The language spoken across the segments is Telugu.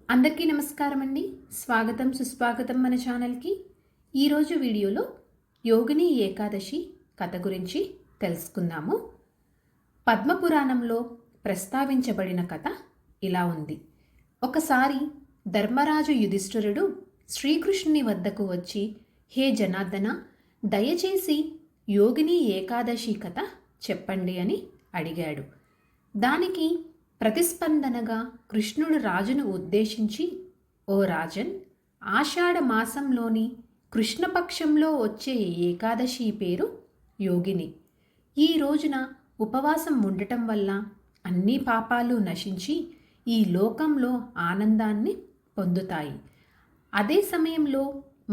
అందరికీ నమస్కారం అండి. స్వాగతం సుస్వాగతం మన ఛానల్కి. ఈరోజు వీడియోలో యోగిని ఏకాదశి కథ గురించి తెలుసుకుందాము. పద్మపురాణంలో ప్రస్తావించబడిన కథ ఇలా ఉంది. ఒకసారి ధర్మరాజు యుధిష్ఠిరుడు శ్రీకృష్ణుని వద్దకు వచ్చి, హే జనార్దన, దయచేసి యోగిని ఏకాదశి కథ చెప్పండి అని అడిగాడు. దానికి ప్రతిస్పందనగా కృష్ణుడు రాజును ఉద్దేశించి, ఓ రాజన్, ఆషాఢ మాసంలోని కృష్ణపక్షంలో వచ్చే ఏకాదశి పేరు యోగిని. ఈ రోజున ఉపవాసం ఉండటం వల్ల అన్ని పాపాలు నశించి ఈ లోకంలో ఆనందాన్ని పొందుతాయి. అదే సమయంలో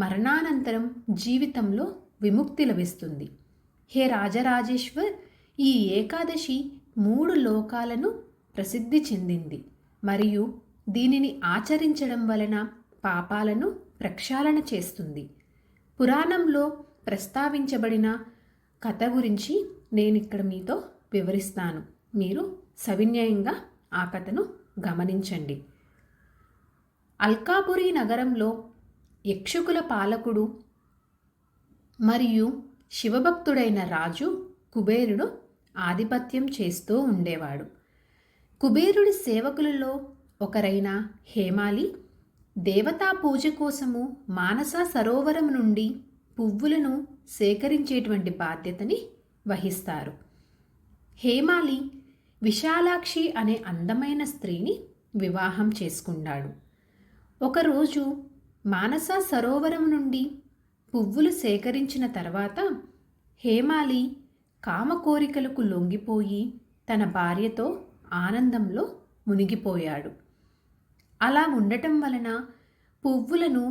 మరణానంతరం జీవితంలో విముక్తి లభిస్తుంది. హే రాజరాజేశ్వర్, ఈ ఏకాదశి 3 లోకాలను ప్రసిద్ధి చెందింది మరియు దీనిని ఆచరించడం వలన పాపాలను ప్రక్షాళన చేస్తుంది. పురాణంలో ప్రస్తావించబడిన కథ గురించి నేనిక్కడ మీతో వివరిస్తాను. మీరు సవినయంగా ఆ కథను గమనించండి. అల్కాపురి నగరంలో యక్షకుల పాలకుడు మరియు శివభక్తుడైన రాజు కుబేరుడు ఆధిపత్యం చేస్తూ ఉండేవాడు. కుబేరుడి సేవకులలో ఒకరైన హేమాలి దేవతా పూజ కోసము మానస సరోవరం నుండి పువ్వులను సేకరించేటువంటి బాధ్యతని వహిస్తారు. హేమాలి విశాలాక్షి అనే అందమైన స్త్రీని వివాహం చేసుకున్నాడు. ఒకరోజు మానస సరోవరం నుండి పువ్వులు సేకరించిన తర్వాత హేమాలి కామకోరికలకు లొంగిపోయి తన భార్యతో ఆనందంలో మునిగిపోయాడు. అలా ఉండటం వలన పువ్వులను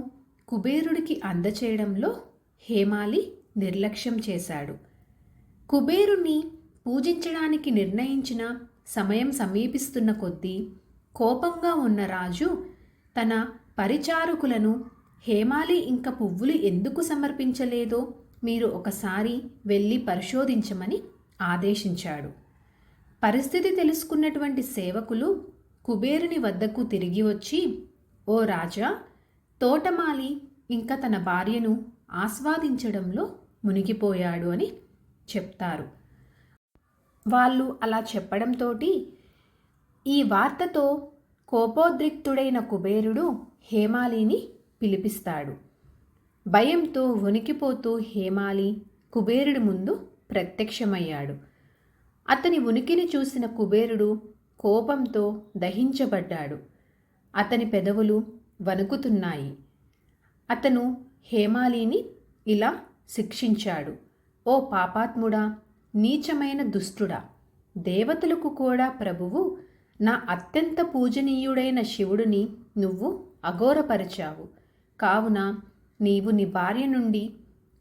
కుబేరుడికి అందచేయడంలో హేమాలి నిర్లక్ష్యం చేశాడు. కుబేరుని పూజించడానికి నిర్ణయించిన సమయం సమీపిస్తున్న కొద్దీ కోపంగా ఉన్న రాజు తన పరిచారకులను, హేమాలి ఇంకా పువ్వులు ఎందుకు సమర్పించలేదో మీరు ఒకసారి వెళ్ళి పరిశోధించమని ఆదేశించాడు. పరిస్థితి తెలుసుకున్నటువంటి సేవకులు కుబేరుని వద్దకు తిరిగి వచ్చి, ఓ రాజా, తోటమాలి ఇంకా తన భార్యను ఆస్వాదించడంలో మునిగిపోయాడు అని చెప్తారు. వాళ్ళు అలా చెప్పడంతో ఈ వార్తతో కోపోద్రిక్తుడైన కుబేరుడు హేమాలిని పిలిపిస్తాడు. భయంతో వణికిపోతూ హేమాలి కుబేరుడి ముందు ప్రత్యక్షమయ్యాడు. అతని ఉనికిని చూసిన కుబేరుడు కోపంతో దహించబడ్డాడు. అతని పెదవులు వణుకుతున్నాయి. అతను హేమాలిని ఇలా శిక్షించాడు. ఓ పాపాత్ముడా, నీచమైన దుష్టుడా, దేవతలకు కూడా ప్రభువు నా అత్యంత పూజనీయుడైన శివుడిని నువ్వు అఘోరపరిచావు. కావున నీవు నీ భార్య నుండి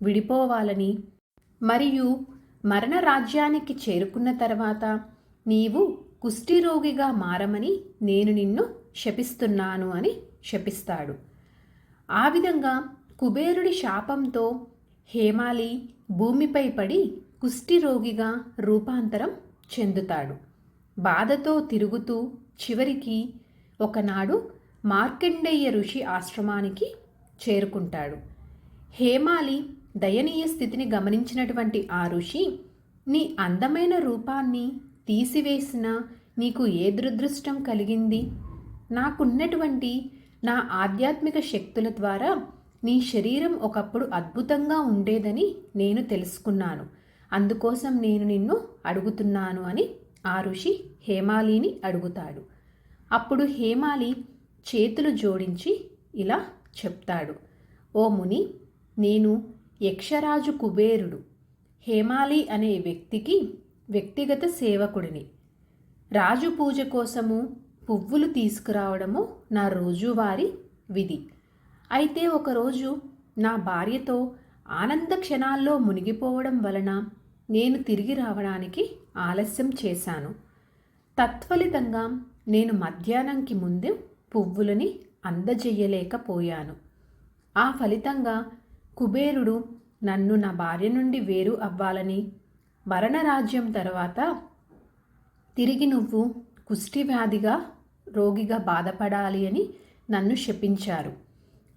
విడిపోవాలని మరియు మరణ రాజ్యానికి చేరుకున్న తర్వాత నీవు కుష్ఠిరోగిగా మారమని నేను నిన్ను శపిస్తున్నాను అని శపిస్తాడు. ఆ విధంగా కుబేరుడి శాపంతో హేమాలి భూమిపై పడి కుష్ఠిరోగిగా రూపాంతరం చెందుతాడు. బాధతో తిరుగుతూ చివరికి ఒకనాడు మార్కండేయ ఋషి ఆశ్రమానికి చేరుకుంటాడు. హేమాలి దయనీయ స్థితిని గమనించినటువంటి ఆ ఋషి, నీ అందమైన రూపాన్ని తీసివేసిన నీకు ఏ దురదృష్టం కలిగింది? నాకున్నటువంటి నా ఆధ్యాత్మిక శక్తుల ద్వారా నీ శరీరం ఒకప్పుడు అద్భుతంగా ఉండేదని నేను తెలుసుకున్నాను. అందుకోసం నేను నిన్ను అడుగుతున్నాను అని ఆ ఋషి హేమాలిని అడుగుతాడు. అప్పుడు హేమాలి చేతులు జోడించి ఇలా చెప్తాడు. ఓ ముని, నేను యక్షరాజు కుబేరుడు హేమాలి అనే వ్యక్తికి వ్యక్తిగత సేవకుడిని. రాజు పూజ కోసము పువ్వులు తీసుకురావడము నా రోజువారీ విధి. అయితే ఒకరోజు నా భార్యతో ఆనంద క్షణాల్లో మునిగిపోవడం వలన నేను తిరిగి రావడానికి ఆలస్యం చేశాను. తత్ఫలితంగా నేను మధ్యాహ్నంకి ముందు పువ్వులని అందజేయలేకపోయాను. ఆ ఫలితంగా కుబేరుడు నన్ను నా భార్య నుండి వేరు అవ్వాలని, మరణరాజ్యం తర్వాత తిరిగి నువ్వు కుష్ఠి వ్యాధిగా రోగిగా బాధపడాలి అని నన్ను శపించారు.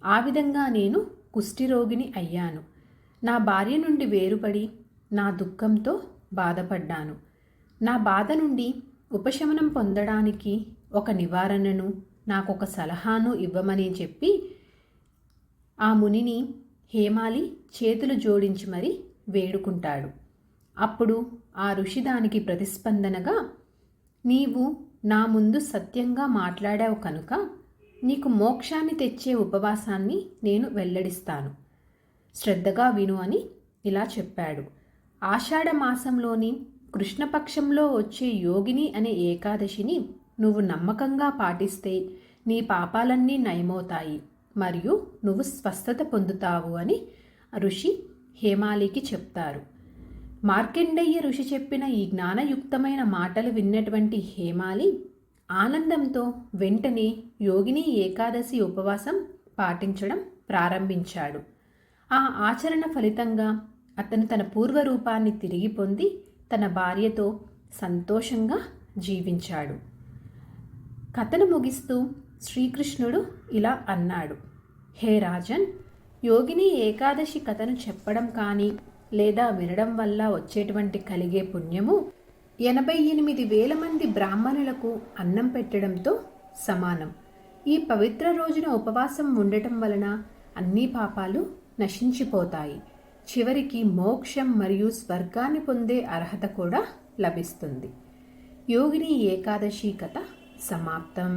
ఆ విధంగా నేను కుష్ఠిరోగిని అయ్యాను. నా భార్య నుండి వేరుపడి నా దుఃఖంతో బాధపడ్డాను. నా బాధ నుండి ఉపశమనం పొందడానికి ఒక నివారణను, నాకొక సలహాను ఇవ్వమని చెప్పి ఆ మునిని హేమాలి చేతులు జోడించి మరీ వేడుకుంటాడు. అప్పుడు ఆ ఋషి దానికి ప్రతిస్పందనగా, నీవు నా ముందు సత్యంగా మాట్లాడావు కనుక నీకు మోక్షాన్ని తెచ్చే ఉపవాసాన్ని నేను వెల్లడిస్తాను. శ్రద్ధగా విను అని ఇలా చెప్పాడు. ఆషాఢ మాసంలోని కృష్ణపక్షంలో వచ్చే యోగిని అనే ఏకాదశిని నువ్వు నమ్మకంగా పాటిస్తే నీ పాపాలన్నీ నయమవుతాయి మరియు నువ్వు స్వస్థత పొందుతావు అని ఋషి హేమాలికి చెప్తారు. మార్కండేయ ఋషి చెప్పిన ఈ జ్ఞానయుక్తమైన మాటలు విన్నటువంటి హేమాలి ఆనందంతో వెంటనే యోగిని ఏకాదశి ఉపవాసం పాటించడం ప్రారంభించాడు. ఆ ఆచరణ ఫలితంగా అతను తన పూర్వరూపాన్ని తిరిగి పొంది తన భార్యతో సంతోషంగా జీవించాడు. కథను ముగిస్తూ శ్రీకృష్ణుడు ఇలా అన్నాడు. హే రాజన్, యోగిని ఏకాదశి కథను చెప్పడం కానీ లేదా వినడం వల్ల వచ్చేటువంటి కలిగే పుణ్యము 88,000 మంది బ్రాహ్మణులకు అన్నం పెట్టడంతో సమానం. ఈ పవిత్ర రోజున ఉపవాసం ఉండటం వలన అన్ని పాపాలు నశించిపోతాయి. చివరికి మోక్షం మరియు స్వర్గాన్ని పొందే అర్హత కూడా లభిస్తుంది. యోగిని ఏకాదశి కథ సమాప్తం.